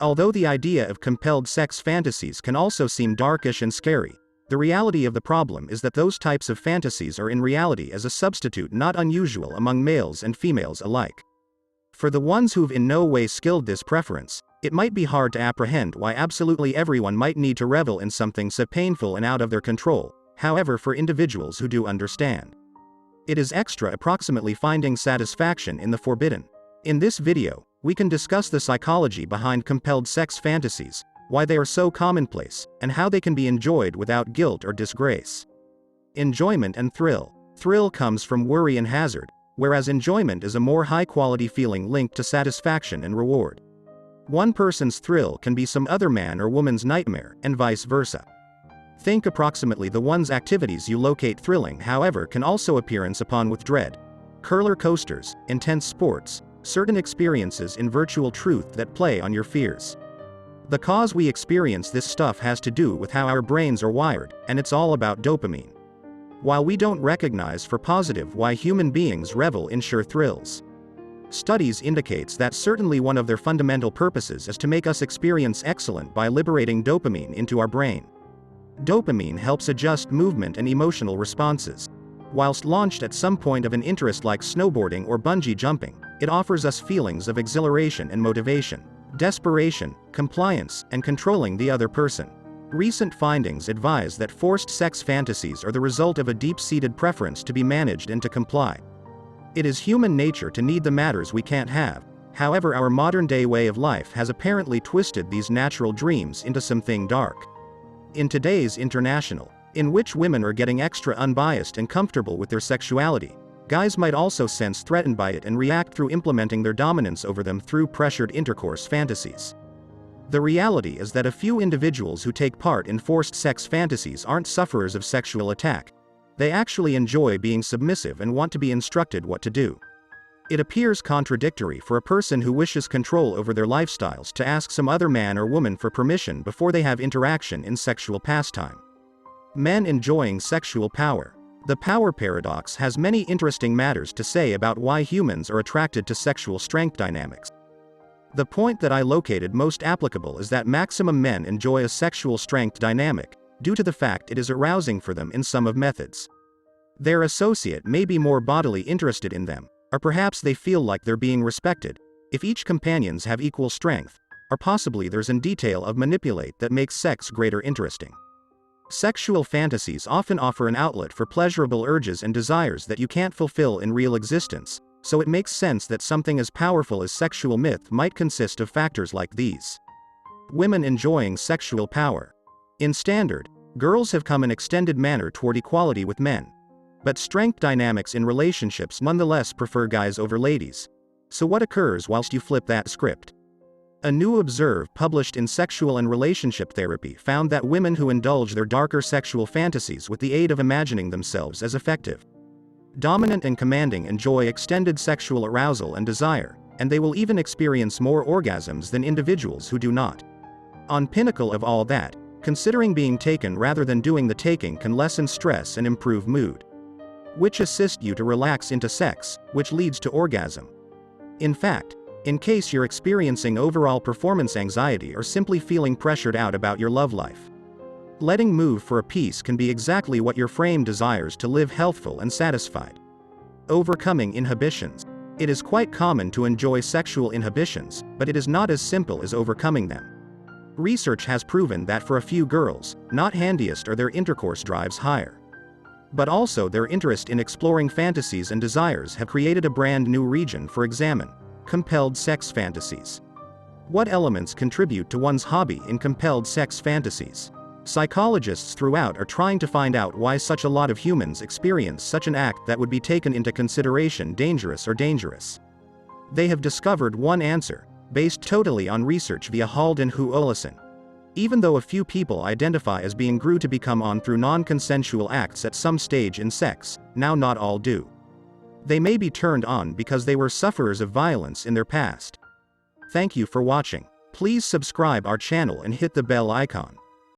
Although the idea of compelled sex fantasies can also seem darkish and scary, the reality of the problem is that those types of fantasies are in reality as a substitute not unusual among males and females alike. For the ones who've in no way skilled this preference, it might be hard to apprehend why absolutely everyone might need to revel in something so painful and out of their control. However, for individuals who do understand, it is extra approximately finding satisfaction in the forbidden. In this video, we can discuss the psychology behind compelled sex fantasies, why they are so commonplace, and how they can be enjoyed without guilt or disgrace. Enjoyment and thrill. Thrill comes from worry and hazard, whereas enjoyment is a more high-quality feeling linked to satisfaction and reward. One person's thrill can be some other man or woman's nightmare, and vice versa. Think approximately the one's activities you locate thrilling, however, can also appearance upon with dread. Roller coasters, intense sports, certain experiences in virtual truth that play on your fears. The cause we experience this stuff has to do with how our brains are wired, and it's all about dopamine. While we don't recognize for positive why human beings revel in sure thrills, studies indicates that certainly one of their fundamental purposes is to make us experience excellent by liberating dopamine into our brain. Dopamine helps adjust movement and emotional responses. Whilst launched at some point of an interest like snowboarding or bungee jumping, it offers us feelings of exhilaration and motivation, desperation, compliance, and controlling the other person. Recent findings advise that forced sex fantasies are the result of a deep-seated preference to be managed and to comply. It is human nature to need the matters we can't have. However, our modern-day way of life has apparently twisted these natural dreams into something dark. In today's international, in which women are getting extra unbiased and comfortable with their sexuality, guys might also sense threatened by it and react through implementing their dominance over them through pressured intercourse fantasies. The reality is that a few individuals who take part in forced sex fantasies aren't sufferers of sexual attack. They actually enjoy being submissive and want to be instructed what to do. It appears contradictory for a person who wishes control over their lifestyles to ask some other man or woman for permission before they have interaction in sexual pastime. Men enjoying sexual power. The power paradox has many interesting matters to say about why humans are attracted to sexual strength dynamics. The point that I located most applicable is that maximum men enjoy a sexual strength dynamic, due to the fact it is arousing for them in some of methods. Their associate may be more bodily interested in them, or perhaps they feel like they're being respected, if each companions have equal strength, or possibly there's in detail of manipulate that makes sex greater interesting. Sexual fantasies often offer an outlet for pleasurable urges and desires that you can't fulfill in real existence, so it makes sense that something as powerful as sexual myth might consist of factors like these. Women enjoying sexual power. In standard, girls have come an extended manner toward equality with men. But strength dynamics in relationships nonetheless prefer guys over ladies. So what occurs whilst you flip that script? A new observe published in Sexual and Relationship Therapy found that women who indulge their darker sexual fantasies with the aid of imagining themselves as effective, dominant and commanding enjoy extended sexual arousal and desire, and they will even experience more orgasms than individuals who do not. On pinnacle of all that, considering being taken rather than doing the taking can lessen stress and improve mood, which assist you to relax into sex, which leads to orgasm. In fact, in case you're experiencing overall performance anxiety or simply feeling pressured out about your love life, letting move for a piece can be exactly what your frame desires to live healthful and satisfied. Overcoming inhibitions. It is quite common to enjoy sexual inhibitions, but it is not as simple as overcoming them. Research has proven that for a few girls, not handiest are their intercourse drives higher, but also their interest in exploring fantasies and desires have created a brand new region for examine. Compelled sex fantasies. What elements contribute to one's hobby in compelled sex fantasies? Psychologists throughout are trying to find out why such a lot of humans experience such an act that would be taken into consideration dangerous or dangerous. They have discovered one answer, based totally on research via Hald and Hu Olesen. Even though a few people identify as being grew to become on through non-consensual acts at some stage in sex, now not all do. They may be turned on because they were sufferers of violence in their past. Thank you for watching. Please subscribe our channel and hit the bell icon.